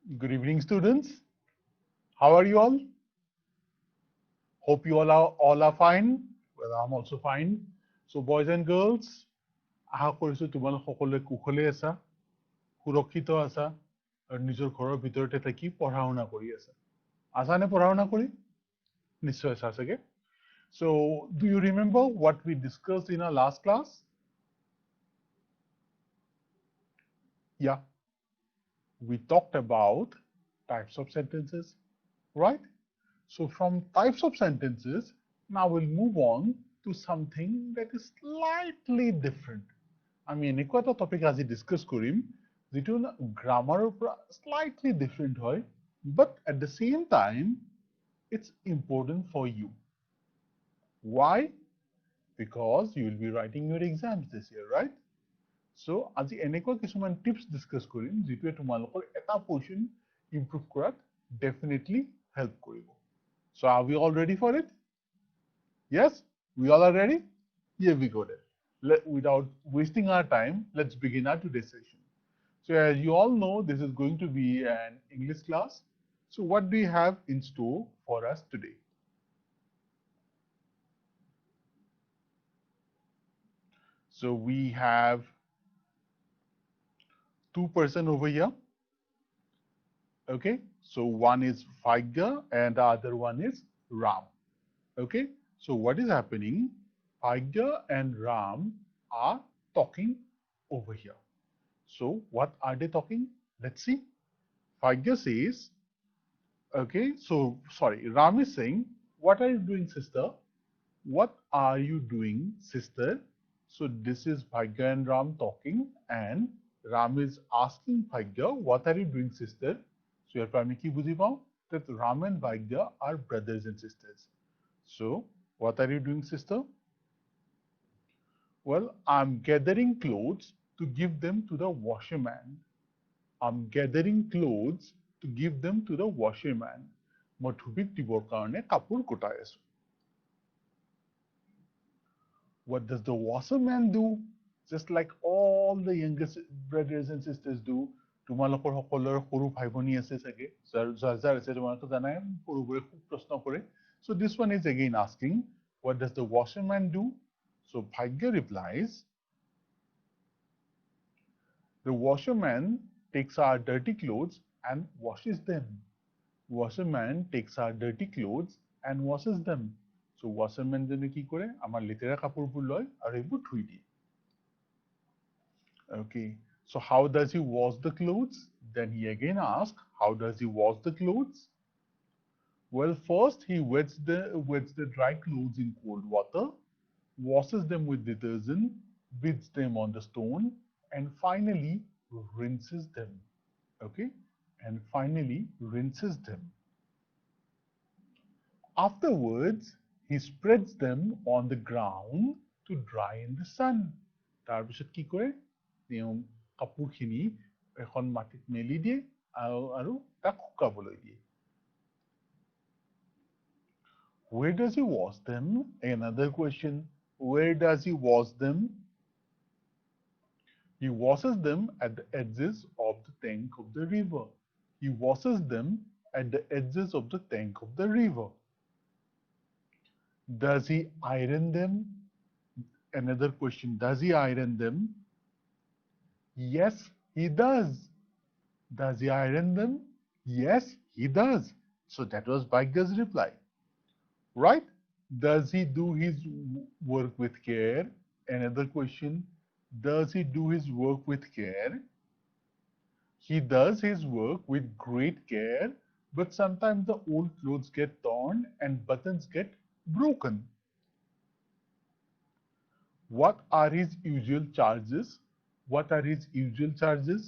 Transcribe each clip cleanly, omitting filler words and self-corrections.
Good evening, students. How are you all? Hope you all are fine. Well, I'm also fine. So, boys and girls, আশা কৰিছো তোমালোক সকলোৱে কুশলে আছা, সুৰক্ষিত আছা, আৰু নিজৰ ঘৰৰ ভিতৰতে থাকি পঢ়া শুনা কৰি আছা। আছানে পঢ়া শুনা কৰি? নিশ্চয় আছা চাগে। So, do you remember what we discussed in our last class? Yeah, we talked about types of sentences, right? So from types of sentences, now we'll move on to something that is slightly different. আমি এনেকুৱা এটা topic আজি discuss কৰিম যিটো গ্ৰামাৰৰ পৰা slightly different হয়, but at the same time it's important for you. Why? Because you will be writing your exams this year, right? So আজি এনেকুৱা কিছুমান টিপছ ডিছকাছ কৰিম যিটোৱে তোমালোকৰ এটা পৰ্চন ইমপ্ৰুভ কৰাত ডেফিনেটলি হেল্প কৰিব. So are we all ready for it? Yes? We all are ready? Here we go then. Without wasting our time, let's begin our today's session. So as you all know, this is going to be an English class. So what do you have in store for us today? So we have two person over here. Okay, so one is Faiga and the other one is Ram. Okay, so what is happening? Faiga and Ram are talking over here. So what are they talking? Let's see. Faiga says, okay, so sorry, Ram is saying, what are you doing, sister? What are you doing, sister? So this is Bhagya and Ram talking, and Ram is asking Bhagya, what are you doing, sister? So here আমি কি বুঝি পাও that Ram and Bhagya are brothers and sisters. So what are you doing, sister? Well, I'm gathering clothes to give them to the washerman. I'm gathering clothes to give them to the washerman. মই ধুবিক দিবৰ কাৰণে কাপোৰ গোটাই আছো. What does the washerman do? Just like all the younger brothers and sisters do. তোমালোকৰ সকলৰ সৰু ভাই ভনী আছে চাগে, যাৰ যাৰ আছে তোমালোকে জানাই সৰুবোৰে খুব প্ৰশ্ন কৰে. So this one is again asking, what does the washerman do? So Bhagya replies, the washerman takes our dirty clothes and washes them. Washerman takes our dirty clothes and washes them. So washerman জনে কি কৰে আমাৰ লেতেৰা কাপোৰবোৰ লয় আৰু এইবোৰ ধুই দিয়ে. Okay, so how does he wash the clothes? Then he again asks, how does he wash the clothes? Well, first he wets the dry clothes in cold water, washes them with detergent, beats them on the stone, and finally rinses them. Okay, and finally rinses them. Afterwards, he spreads them on the ground to dry in the sun. তাৰপিছত কি কৰে তেওঁ কাপোৰখিনি এখন মাটিত মেলি দিয়ে আৰু তাক শুকাবলৈ দিয়ে. Where does he wash them? Another question. Where does he wash them? He washes them at the edges of the tank of the river. He washes them at the edges of the tank of the river. Does he iron them? Another question. Does he iron them? Yes, he does. Does he iron them? Yes, he does. So that was Bhagya's reply. Right? Does he do his work with care? Another question. Does he do his work with care? He does his work with great care, but sometimes the old clothes get torn and buttons get broken. What are his usual charges? What are his usual charges?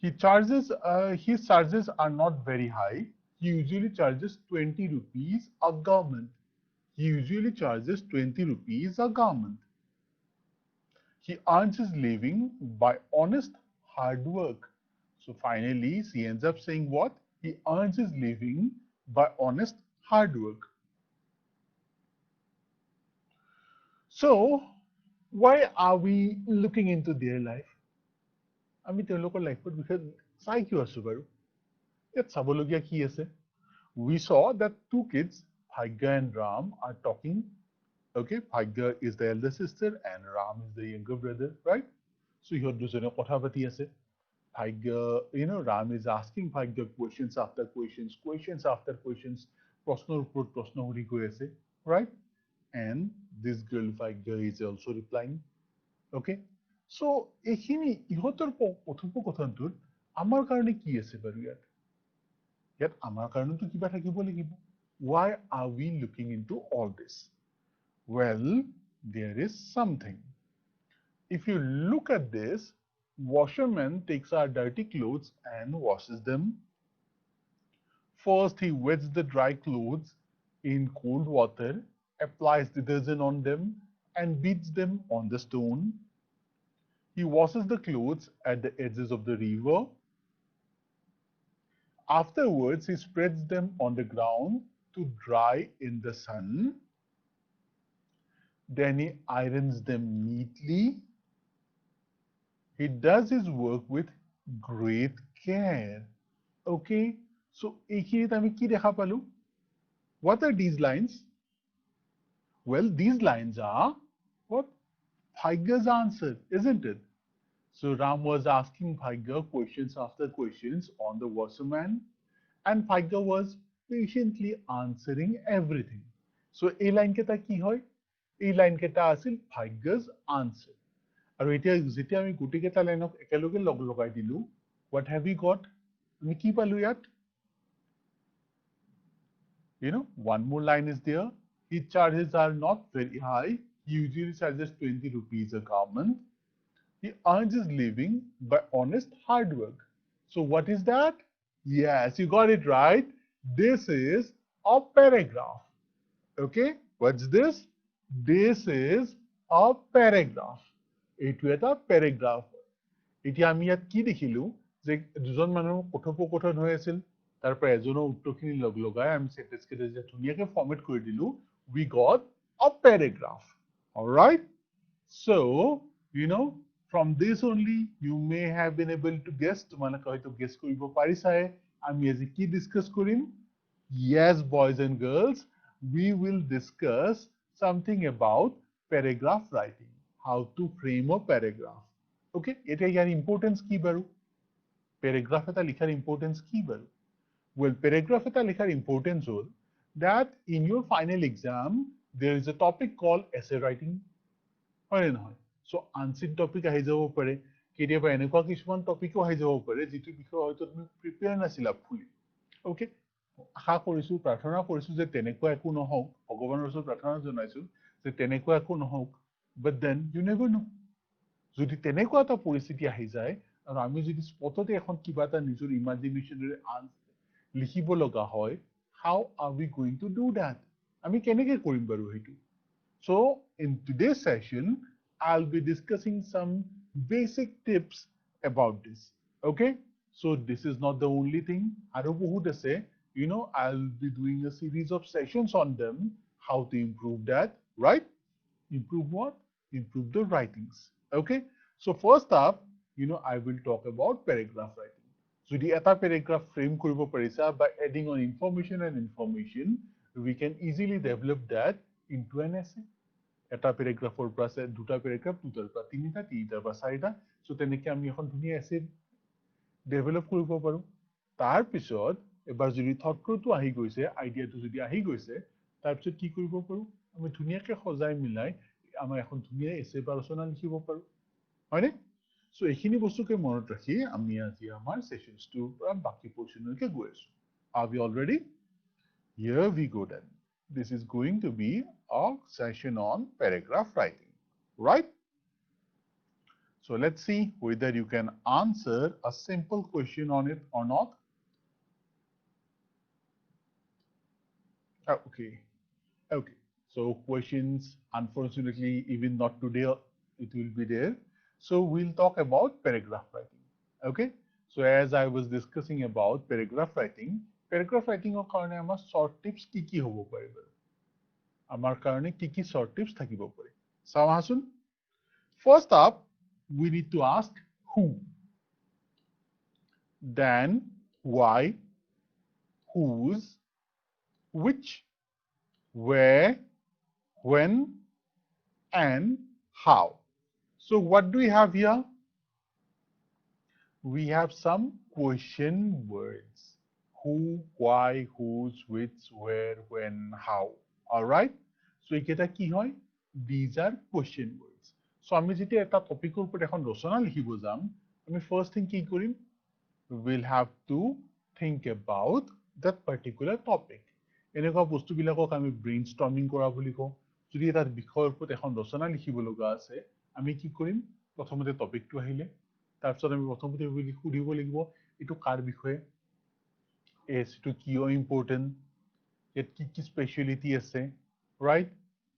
His charges are not very high. He usually charges 20 rupees a garment. He usually charges 20 rupees a garment. He earns his living by honest hard work. So finally, she ends up saying what? He earns his living by honest hard work. So, why are we looking into their life? আমি তেওঁলোকৰ লাইফৰ বিষয়ে চাই কিয় আছো বাৰু ইয়াত চাবলগীয়া কি আছে we saw that two kids Bhagya and Ram are talking okay Bhagya is the elder sister and Ram is the younger brother right so ইহঁত দুজনে কথা পাতি আছে Bhagya Ram is asking Bhagya questions after questions প্ৰশ্নৰ ওপৰত প্ৰশ্ন সুধি গৈ আছে right and this girl Bhagya is also replying okay so এইখিনি ইহঁতৰ কথোপকথনটোত আমাৰ কাৰণে কি আছে বাৰু ইয়াত আমাৰ কাৰণেতো কিবা থাকিব লাগিব why are we looking into all this well there is something if you look at this washerman takes our dirty clothes and washes them first he wets the dry clothes in cold water applies detergent on them and beats them on the stone he washes the clothes at the edges of the river. Afterwards, he spreads them on the ground to dry in the sun. Then he irons them neatly. He does his work with great care. Okay, so এইখিনিত আমি কি দেখা পালো? What are these lines? Well, these lines are what? Bhagya's answer, isn't it? So Ram was asking Bhagya questions after questions on the washerman and Bhagya was patiently answering everything. So এই line কেইটা কি হয় এই line কেইটা আছিল Bhagya's answer আৰু এতিয়া যেতিয়া আমি গুটি কেইটা লাইনক একেলগে লগাই দিলো what have we got আমি কি পালো ইয়াত one more line is there his charges are not very high he usually charges 20 rupees a garment he earns his living by honest hard work so what is that yes you got it right this is a paragraph okay what's this this is a paragraph এইটো এটা paragraph এতিয়া আমি ইয়াত কি দেখিলো যে দুজন মানুহৰ কথোপকথন হৈ আছিল তাৰ পৰা এজনৰ উত্তৰখিনি লগাই আমি সেন্টেন্স কেইটা যে ধুনিয়াকৈ ফৰমেট কৰি দিলো we got a paragraph all right so from this only you may have been able to guess তোমালোকে হয়তো guess কৰিব পাৰিছাই আমি আজি কি discuss Karim yes boys and girls we will discuss something about paragraph writing how to frame a paragraph okay এটা ইয়াৰ importance কি বাৰু প্যাৰাগ্ৰাফ এটা লিখাৰ ইম্পৰ্টেন্স কি বাৰু well paragraph এটা লিখাৰ ইম্পৰ্টেন্স হ'ল that in your final exam there is a topic called essay writing হয় নহয় so আনচিন টপিক আহি যাব পাৰে কেতিয়াবা এনেকুৱা কিছুমান টপিকো আহি যাব পাৰে যিটো বিষয় হয়তো তুমি প্ৰিপেয়াৰ নাছিলা ফুলি okay আশা কৰিছো প্ৰাৰ্থনা কৰিছো যে তেনেকুৱা একো নহওক ভগৱানৰ ওচৰত প্ৰাৰ্থনা জনাইছো যে তেনেকুৱা একো নহওক but then you never know যদি তেনেকুৱা এটা পৰিস্থিতি আহি যায় আৰু আমি যদি স্পটতে এখন কিবা এটা নিজৰ ইমাজিনেশ্যনেৰে লিখিব লগা হয় how are we going to do that আমি কেনেকৈ কৰিম বাৰু সেইটো so in today's session I'll be discussing some basic tips about this okay so this is not the only thing আৰু বহুত আছে I'll be doing a series of sessions on them how to improve that right improve what improve the writings okay so first up I will talk about paragraph writing যদি এটা paragraph frame কৰিব পাৰিছা by adding on information we can easily develop that into an essay এটা paragraphৰ পৰা দুটা paragraph দুটাৰ পৰা তিনিটাৰ পৰা চাৰিটা so তেনেকৈ আমি এখন ধুনীয়া essay develop কৰিব পাৰো তাৰ পিছত এবাৰ যদি থটটো আহি গৈছে আইডিয়াটো যদি আহি গৈছে তাৰ পিছত কি কৰিব পাৰো আমি ধুনীয়াকৈ সজাই মিলাই আমাৰ এখন ধুনীয়া এছে বা ৰচনা লিখিব পাৰো হয়নে সো এইখিনি বস্তুকে মনত ৰাখি আমি আজি আমাৰ সেশনছটোৰ পৰা বাকি পোৰশনলৈকে গৈ আছো are we all ready here we go then this is going to be a session on paragraph writing right so let's see whether you can answer a simple question on it or not okay so questions unfortunately even not today it will be there so we'll talk about paragraph writing okay so as I was discussing about paragraph writing or karone amar short tips ki hobo pare amar karone ki short tips thakibo pare samahasun first up we need to ask who then why, whose, which, where, when, and how. So what do we have here? We have some question words. Who, why, whose, which, where, when, how. Alright? So এইকেইটা কি হয়? These are question words. So আমি যেতিয়া এটা টপিকৰ ওপৰত এখন ৰচনা লিখিব যাম, আমি first thing কি কৰিম? We'll have to think about that particular topic. এনেকুৱা বস্তুবিলাকক আমি brainstorming কৰা বুলি কওঁ। যদি এটা বিষয়ৰ ওপৰত এখন ৰচনা লিখিব লগা আছে, আমি কি কৰিম? প্ৰথমতে টপিকটো আহিলে, তাৰপিছত আমি প্ৰথমতে সুধিব লাগিব এইটো কাৰ বিষয়ে, এইটো কিয় ইম্পৰ্টেণ্ট, ইয়াত কি কি স্পেচিয়েলিটি আছে, right?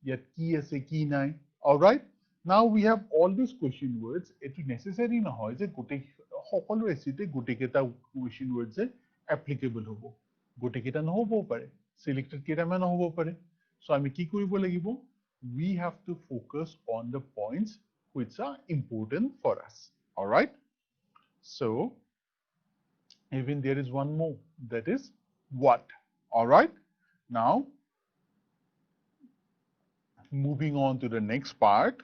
ইয়াত কি আছে কি নাই, alright? Now we have all these question words. এটো necessary নহয় যে গোটেই সকলো এচিতে গোটেইকেইটা question words applicable হ'ব, গোটেইকেইটা নহবও পাৰে, selected কেইটামান হ'ব পাৰে। So আমি কি কৰিব লাগিব? We have to focus on the points which are important for us, alright? So even there is one more, that is what. Alright, now moving on to the next part.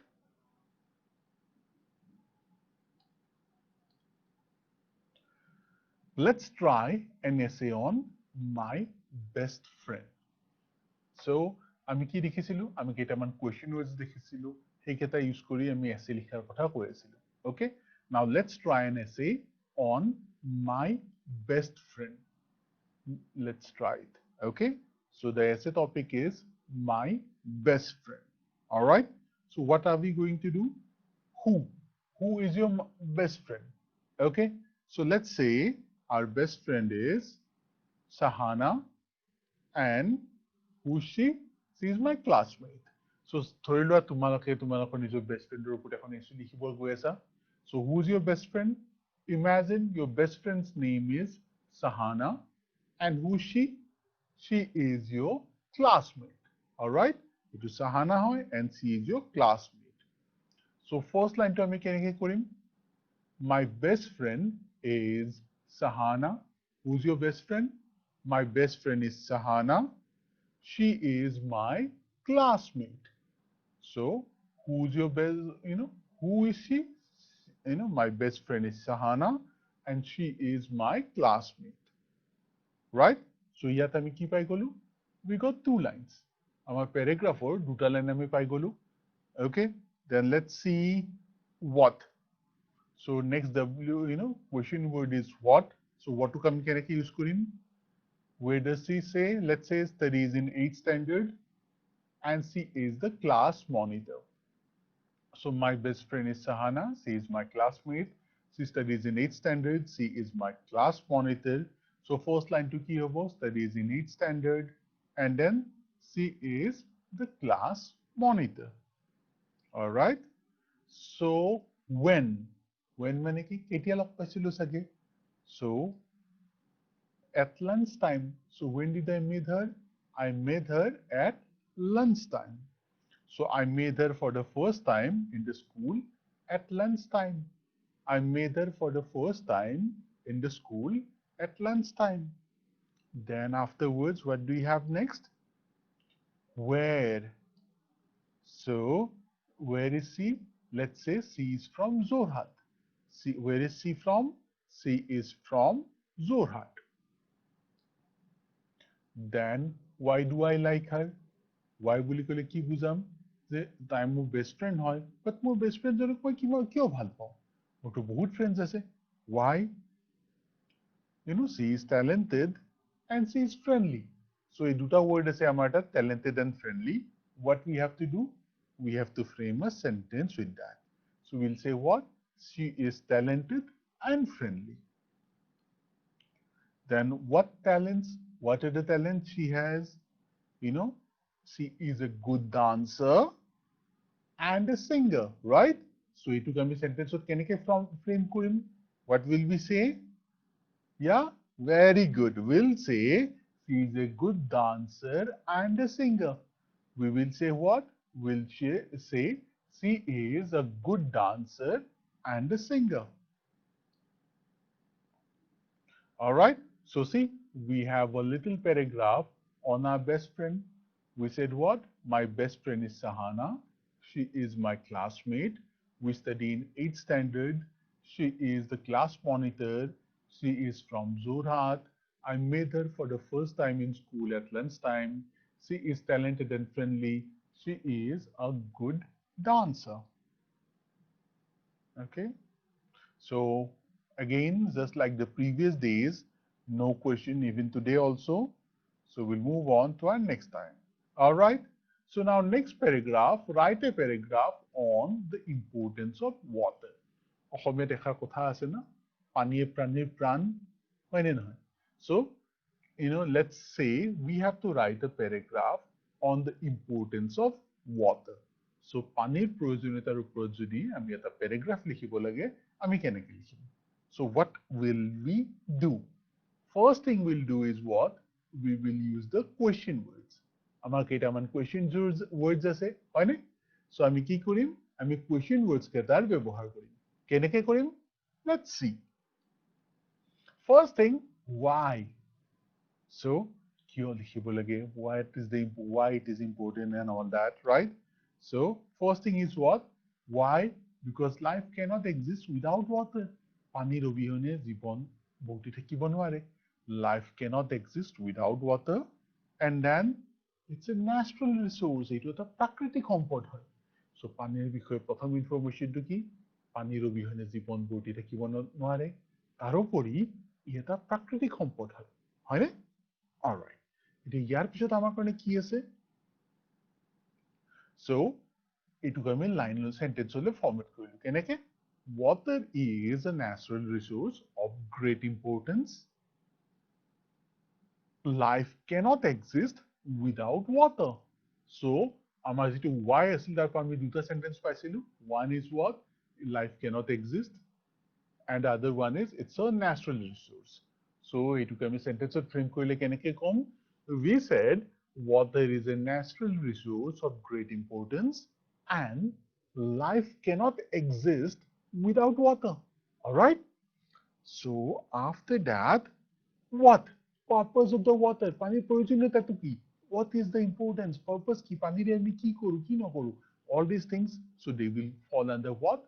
Let's try an essay on my best friend. So আমি কি দেখিছিলো? আমি কেইটামান question words দেখিছিলো, সেইকেইটা use কৰি আমি essay লিখাৰ কথা কৈ আছিলো। Okay, now let's try an essay on my best friend. Let's try it. Okay, so the essay topic is my best friend. All right, so what are we going to do? Who is your best friend? Okay, so let's say our best friend is Sahana, and who's she? She is my classmate. So ধৰি লোৱা তোমালোকৰ নিজৰ best friendৰ ওপৰত এখন essay লিখিব গৈ আছা. So who's your best friend? Imagine your best friend's name is Sahana, and who's she? She is your classmate. Alright? It is Sahana hoy, and she is your classmate. So first line to ami keneke korim? My best friend is Sahana. Who's your best friend? My best friend is Sahana. She is my classmate. So who's your best, who is she? My best friend is Sahana, and she is my classmate. Right? So ইয়াত আমি কি পাই গলো? We got two lines. Our paragraph or দুটা line আমি পাই গলো. Okay, then let's see what. So next question word is what. So what to come কেনেকে use Karim? Where does she say? Let's say studies in 8th standard, and she is the class monitor. So my best friend is Sahana. She is my classmate. She studies in 8th standard. She is my class monitor. So first line to ki hobo, studies in 8th standard, and then she is the class monitor. All right. So when mane ki ketia log paisilu sage? So at lunchtime. So when did I meet her? I met her at lunchtime. So I met her for the first time in the school at lunchtime. I met her for the first time in the school at lunchtime. Then afterwards, what do we have next? Where? So where is she? Let's say she is from Zorhat. Where is she from? She is from Zorhat. Then why do I like her? Why বুলি কলে কি বুজাম? যে তাই মোৰ best friend হয়, but মোৰ best ফ্ৰেণ্ডজনক মই কিয় ভাল পাওঁ? মোৰতো বহুত ফ্ৰেণ্ডছ আছে. Why? She is talented and she is friendly. So এই দুটা word আছে আমাৰ তাত, talented and friendly. What we have to do? We have to frame a sentence with that. So we'll say what? She is talented and friendly. Then what talents? What are the talents she has? She is a good dancer and a singer, right? So etu ami sentence ot keneke frame korim? What will we say? Yeah, very good. We'll say she is a good dancer and a singer. We will say what? We'll say she is a good dancer and a singer. All right. So see, we have a little paragraph on our best friend. We said what? My best friend is Sahana. She is my classmate. We study in 8th standard. She is the class monitor. She is from Jorhat. I met her for the first time in school at lunchtime. She is talented and friendly. She is a good dancer. Okay. So again, just like the previous days, no question even today also. So we'll move on to our next time. All right. So now next paragraph, write a paragraph on the importance of water. অসমীয়াত এষাৰ কথা আছে না পানীয়ে প্ৰাণীৰ প্ৰাণ হয়নে নহয়? So let's say we have to write a paragraph on the importance of water. So, পানীৰ প্ৰয়োজনীয়তাৰ ওপৰত যদি আমি এটা paragraph লিখিব লাগে, আমি কেনেকৈ লিখিম? So, what will we do? First thing we'll do is what? We will use the question words. আমাৰ কেইটামান question words আছে, হয়নে? So, আমি কি কৰিম? আমি question words কেইটাৰ ব্যৱহাৰ কৰিম। কেনেকৈ কৰিম? Let's see. First thing, why? So, why it is important and all that, right? So, first thing is what? Why? Because life cannot exist without water. পানীৰ অবিহনে জীৱন বৰ্তি থাকিব নোৱাৰে. Life cannot exist without water. And then, it's a natural resource. এইটো এটা প্ৰাকৃতিক সম্পদ হয়. So, পানীৰ বিষয়ে প্ৰথম ইনফৰমেশ্যনটো কি? পানীৰ অবিহনে জীৱন বৰ্তি থাকিব নোৱাৰে. তাৰোপৰি ই এটা প্ৰাকৃতিক সম্পদ হয়. হয়নে? Alright. এতিয়া ইয়াৰ পিছত আমাৰ কাৰণে কি আছে? So, এইটোক আমি লাইন সেন্টেন্সলৈ ফৰ্মেট কৰিলো। কেনেকে? Water is a natural resource of great importance. Life cannot exist without water. So, আমাৰ যিটো why আছিল তাৰ পৰা আমি দুটা সেন্টেন্স পাইছিলো। One is what? Life cannot exist. And the other one is it's a natural resource. So, এইটোকে আমি সেন্টেন্সত ফ্ৰেম কৰিলে কেনেকে কম? We said water is a natural resource of great importance and life cannot exist without water. Alright? So, after that, what? Purpose of the water. পানির প্রয়োজনীয়তাটা কি? What is the importance? Purpose কি? পানিরে আমি কি করু কি নকরু? All these things, so they will fall under what?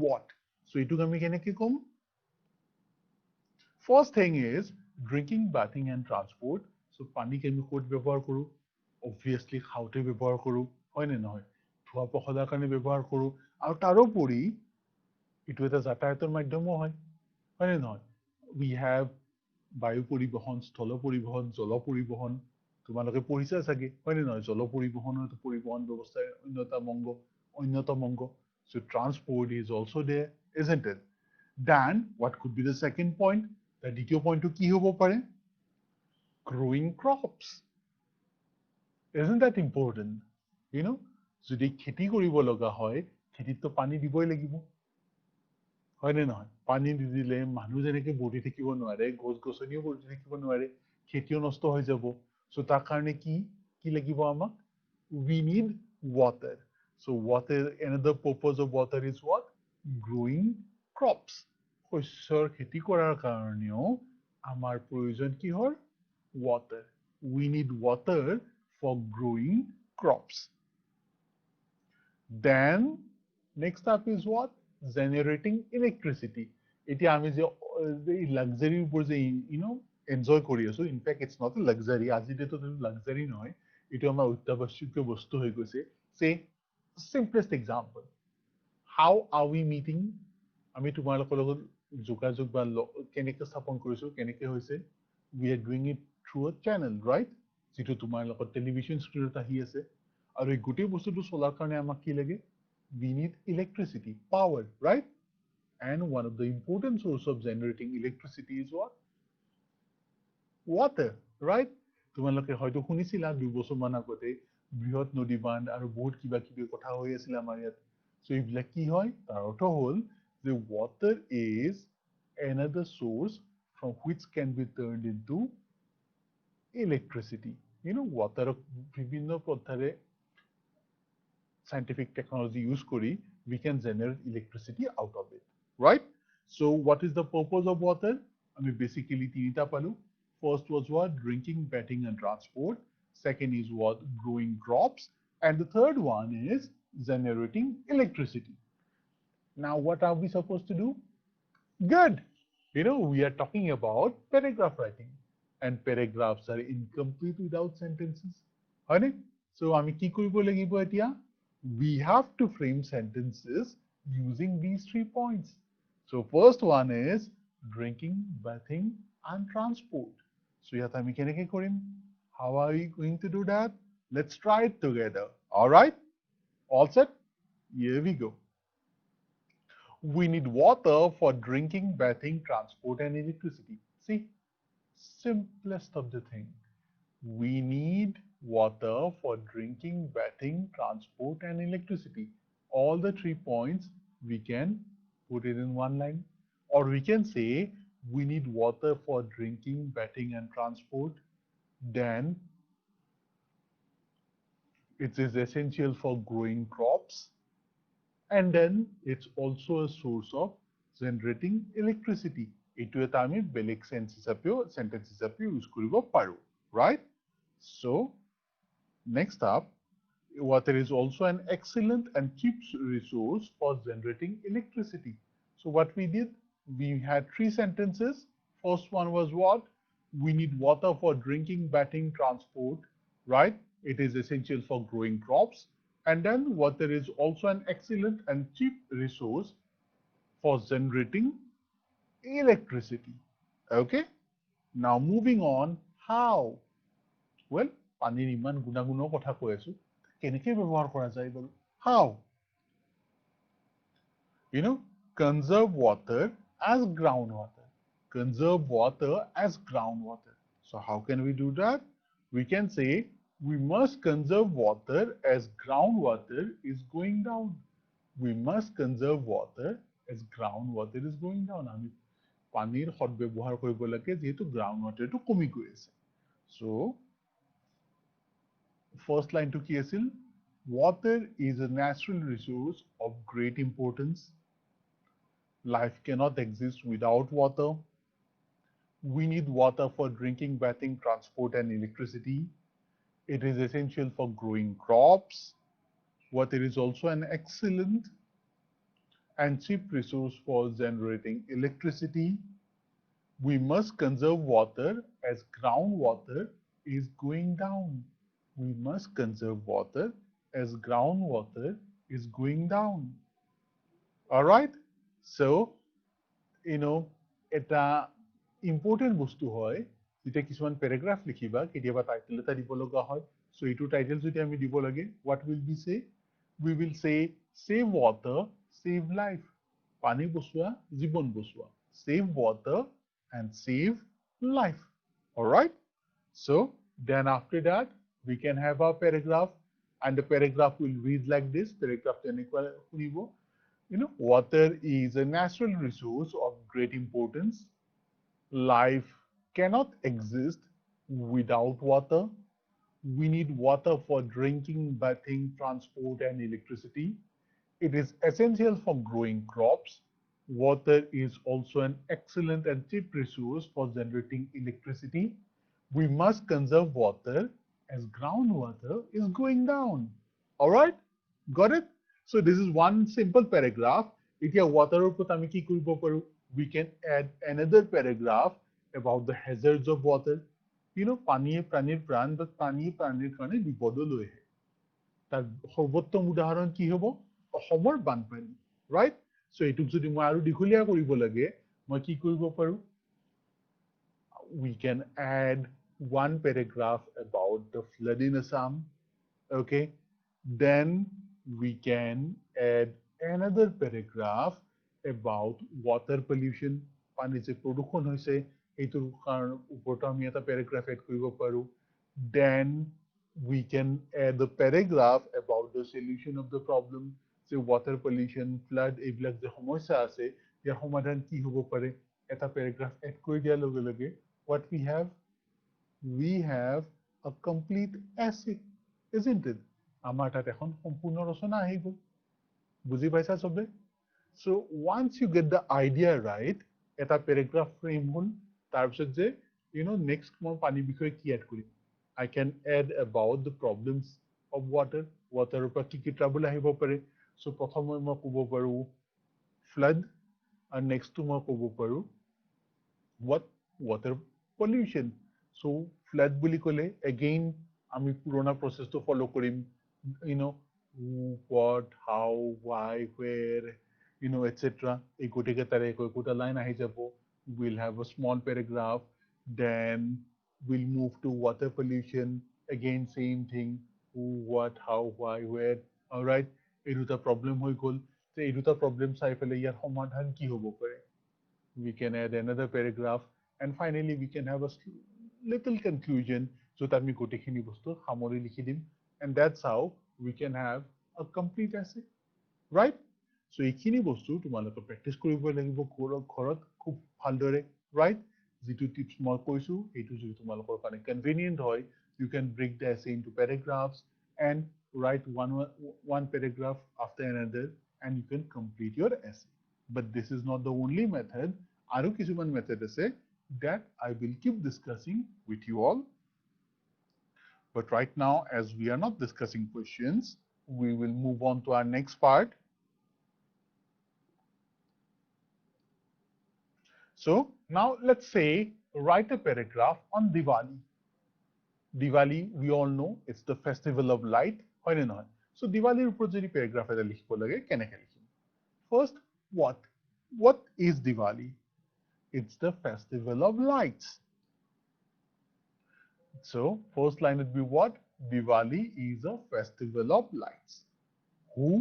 What? So, এইটোক আমি কেনেকে কম? First thing is drinking, bathing and transport. So পানী আমি ক'ত ব্যৱহাৰ কৰো? Obviously খাওঁতে ব্যৱহাৰ কৰো, হয় নে নহয়? ধোৱা পখলাৰ কাৰণে ব্যৱহাৰ কৰো আৰু তাৰোপৰি এইটো এটা যাতায়াতৰ মাধ্যমো হয়, হয় নে নহয়? We have বায়ু পৰিবহন, স্থল পৰিবহন, জল পৰিবহন। তোমালোকে পঢ়িছা চাগে, হয় নে নহয়? জল পৰিবহনৰ পৰিবহন ব্যৱস্থাৰ অন্যতম অংগ। So transport is also there, isn't it? Then what could be the second point? দ্বিতীয় পইণ্টটো কি হ'ব পাৰে? Growing crops. Isn't that important? যদি খেতি কৰিব লগা হয়, খেতিততো পানী দিবই লাগিব, হয় নে নহয়? পানী নিদিলে মানুহ যেনেকে বৰ্তি থাকিব নোৱাৰে, গছ-গছনিও বৰ্তি থাকিব নোৱাৰে, খেতিও নষ্ট হৈ যাব। So তাৰ কাৰণে কি লাগিব আমাক? We need water. So water, another purpose of water is what? Growing crops. শস্যৰ খেতি কৰাৰ কাৰণেও আমাৰ প্ৰয়োজন কিহৰ? Water. We need water for growing crops. Then next up is what? Generating electricity. এতিয়া আমি যে লাক্সারিৰ উপৰ যে এনজয় কৰি আছো, in fact it's not a luxury, আজিৰ ডেটত লাক্সারি নহয়, এইটো আমাৰ অত্যাৱশ্যকীয় বস্তু হৈ গৈছে। Say simplest example. How are we meeting? আমি তোমালোকৰ লগত যোগাযোগ বা কেনেকৈ স্থাপন কৰিছো, কেনেকৈ হৈছে? We are doing it through a channel, right? যিটো তোমাৰ লগত টেলিভিছন স্ক্ৰীনত আহি আছে। আৰু এই গোটেই বস্তুটো চলাৰ কাৰণে আমাক কি লাগে? We need electricity, power, right? And one of the important source of generating electricity is what? Water, right? তোমালোকে হয়তো শুনিছিলা 2 বছৰমান আগতে বৃহৎ নদী বান্ধ আৰু বহুত কিবা কিবি কথা হৈ আছিল আমাৰ ইয়াত। So এইবিলাক কি হয়? তাৰ অৰ্থ হ'ল the water is another source from which can be turned into electricity. Water বিভিন্ন পদ্ধতিৰে scientific technology use kori, we can generate electricity out of it, right? So what is the purpose of water? আমি basically তিনিটা পালো. First was what? Drinking, bathing, and transport. Second is what? Growing crops. And the third one is generating electricity. Now, what are we supposed to do? Good. We are talking about paragraph writing. And paragraphs are incomplete without sentences. হয়নে? So, আমি কি কৰিব লাগিব এতিয়া? We have to frame sentences using these 3 points. So, first one is drinking, bathing, and transport. So, ইয়াত আমি কেনেকে কৰিম? How are we going to do that? Let's try it together. All right? All set? Here we go. We need water for drinking, bathing, transport, and electricity. See, simplest of the thing. We need water for drinking, bathing, transport, and electricity. All the 3 points, we can put it in one line. Or we can say, we need water for drinking, bathing, and transport. Then, it is essential for growing crops. And then it's also a source of generating electricity. এইটো এটা আমি বেলেগ sense হিচাপেও sentence হিচাপেও use কৰিব পাৰো, right? So next up, water is also an excellent and cheap resource for generating electricity. So what we did, we had 3 sentences. First one was what? We need water for drinking, bathing, transport, right? It is essential for growing crops. And then water is also an excellent and cheap resource for generating electricity. Okay? Now moving on, how? Well, পানীৰ ইমান গুণাগুণৰ কথা কৈ আছো, কেনেকৈ ব্যৱহাৰ কৰা যায় বাৰু? How? Conserve water as groundwater. Conserve water as groundwater. So how can we do that? We can say we must conserve water as groundwater is going down. We must conserve water as groundwater is going down. আমি পানীৰ সৎ ব্যৱহাৰ কৰিব লাগে যেহেতু গ্ৰাউণ্ডৱাটাৰটো কমি গৈ আছে. So first line to কি আছিল? Water is a natural resource of great importance. Life cannot exist without water. We need water for drinking, bathing, transport, and electricity. It is essential for growing crops. Water is also an excellent and cheap resource for generating electricity. We must conserve water as groundwater is going down. We must conserve water as groundwater is going down. All right? So, এটা important বস্তু হয় যেতিয়া কিছুমান paragraph লিখিবা কেতিয়াবা title এটা দিব লগা হয়. So এইটো টাইটেল যদি আমি দিব লাগে, what will we say? We will say save water, save life. পানী বচোৱা, জীৱন বচোৱা. Save water and save life. All right? So then after that, we can have our paragraph, and the paragraph will read like this. Paragraph তেনেকুৱা শুনিব. Water is a natural resource of great importance. Life cannot exist without water. We need water for drinking, bathing, transport, and electricity. It is essential for growing crops. Water is also an excellent and cheap resource for generating electricity. We must conserve water as groundwater is going down. All right? Got it? So this is one simple paragraph. এতিয়া water ওপৰত আমি কি কৰিব পাৰো? We can add another paragraph about the hazards of water. পানীয়ে প্ৰাণীৰ প্ৰাণ, but পানীয়ে প্ৰাণীৰ কাৰণে বিপদো লৈ আহে. তাৰ সৰ্বোত্তম উদাহৰণ কি হ'ব? অসমৰ বানপানী, right? So এইটোক যদি মই আৰু দীঘলীয়া কৰিব লাগে, মই কি কৰিব পাৰো? We can add one paragraph about the flood in Assam. Okay? Then we can add another paragraph about water pollution. পানী যে প্ৰদূষণ হৈছে, এইটোৰ ওপৰত আমি এটা paragraph add কৰিব পাৰো. Then we can add the paragraph about the solution of the problem. So water pollution, flood, এইবিলাক যে সমস্যা আছে, ইয়াৰ সমাধান কি হ'ব পাৰে? এটা paragraph add কৰি দিয়াৰ লগে লগে what we have a complete essay, isn't it? আমাৰ তাত এখন সম্পূৰ্ণ ৰচনা আহি গ'ল. বুজি পাইছা চবে? So once you get the idea right, এটা paragraph frame হ'ল, তাৰপিছত যে next মই পানীৰ বিষয়ে কি এড কৰিম I can add about the problems of water waterৰ পৰা কি trouble আহিব পাৰে so প্ৰথমে মই ক'ব পাৰো flood আৰু next মই ক'ব পাৰো what water pollution so flood বুলি ক'লে again আমি পুৰণা processটো follow Karim who what how why where etc এই গোটেইকেইটাৰে একোটা line আহি যাব we'll have a small paragraph then we'll move to water pollution again same thing who what how why where all right এই দুটা problem হৈ গ'ল এই দুটা problem চাই পেলাই ইয়াৰ সমাধান কি হ'ব পাৰে we can add another paragraph and finally we can have a little conclusion য'ত আমি গোটেইখিনি বস্তু সামৰি লিখি দিম and that's how we can have a complete essay right so এইখিনি বস্তু তোমালোকে প্ৰেক্টিচ কৰিব লাগিব ঘৰত খুব ভালদৰে right যিটো টিপছ মই কৈছো এইটো যদি তোমালোকৰ কাৰণে কনভিনিয়েন্ট হয় you can break the essay into paragraphs and write one paragraph after another and you can complete your essay but this is not the only method আৰু কিছুমান method আছে that I will keep discussing with you all but right now as we are not discussing questions we will move on to our next part so now let's say write a paragraph on Diwali Diwali we all know it's the festival of light হয় নে নহয় so Diwaliৰ ওপৰত যদি paragraph এটা লিখিব লাগে কেনেকৈ লিখিম first what is Diwali it's the festival of lights so first line would be what Diwali is a festival of lights who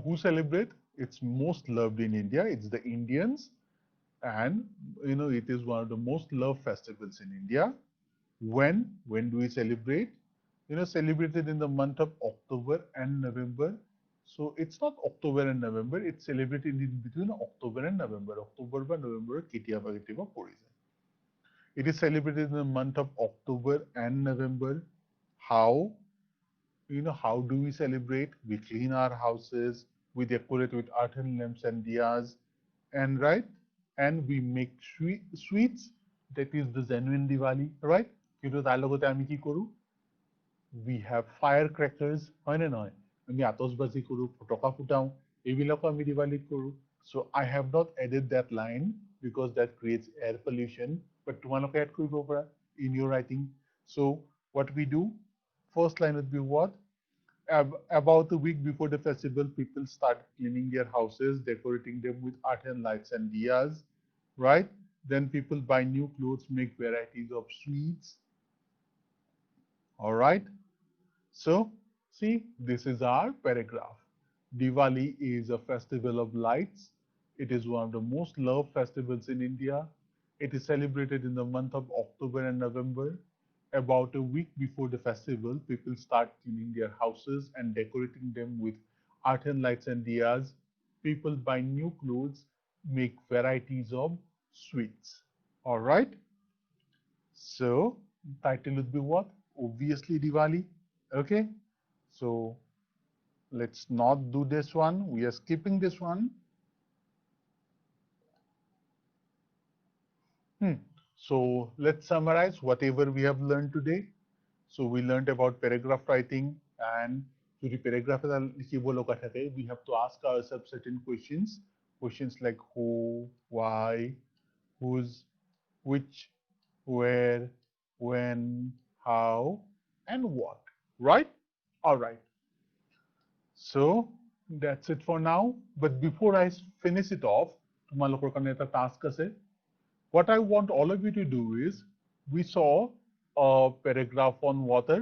who celebrate it's most loved in India it's the Indians and it is one of the most loved festivals in India when do we celebrate celebrated in the month of October and November so it's not October and November it's celebrated in between October and November October বা November কেতিয়াবা কেতিয়াবা পৰি যায় it is celebrated in the month of October and November how how do we celebrate we clean our houses we decorate with earthen lamps and diyas and right and we make sweets that is the genuine Diwali right কিন্তু তাৰ লগতে আমি কি কৰো we have firecrackers হয় নে নহয় আমি আতশবাজি কৰো ফটকা ফুটাও এইবিলাকো আমি দিৱালীত কৰো so I have not added that line because that creates air pollution but তোমালোকে add কৰিব পাৰা in your writing so what we do first line would be what about a week before the festival people start cleaning their houses decorating them with earthen lights and diyas right then people buy new clothes make varieties of sweets all right so see this is our paragraph Diwali is a festival of lights it is one of the most loved festivals in India it is celebrated in the month of October and November about a week before the festival people start cleaning their houses and decorating them with earthen lights and diyas people buy new clothes make varieties of sweets all right so title would be what obviously Diwali okay so let's not do this one we are skipping this one so let's summarize whatever we have learned today so we learned about paragraph writing and to the paragraph we have to ask ourselves certain questions like who why whose which where when how and what right all right so that's it for now but before I finish it off তোমালোকৰ কাৰণে এটা task আছে what I want all of you to do is we saw a paragraph on water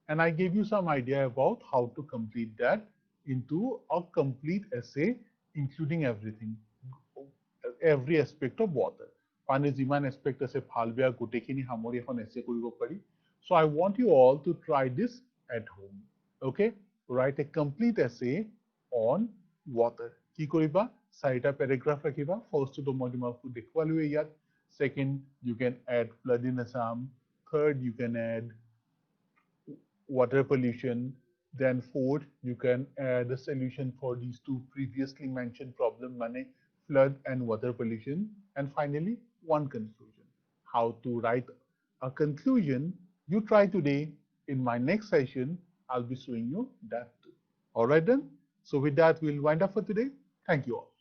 and I gave you some idea about how to complete that into a complete essay including every aspect of water পানী যিমান aspect আছে ভাল বেয়া গোটেইখিনি সামৰি এখন essay কৰিব পাৰি so I want you all to try this at home okay write a complete essay on water কি কৰিবা চাৰিটা paragraph ৰাখিবা first to মই তোমাক দেখুৱালোৱে ইয়াত second you can add flood in Assam third you can add water pollution then fourth you can add a solution for these two previously mentioned problem money flood and water pollution And finally, one conclusion. How to write a conclusion you try today. In my next session, I'll be showing you that too. All right then. So with that, we'll wind up for today. Thank you all.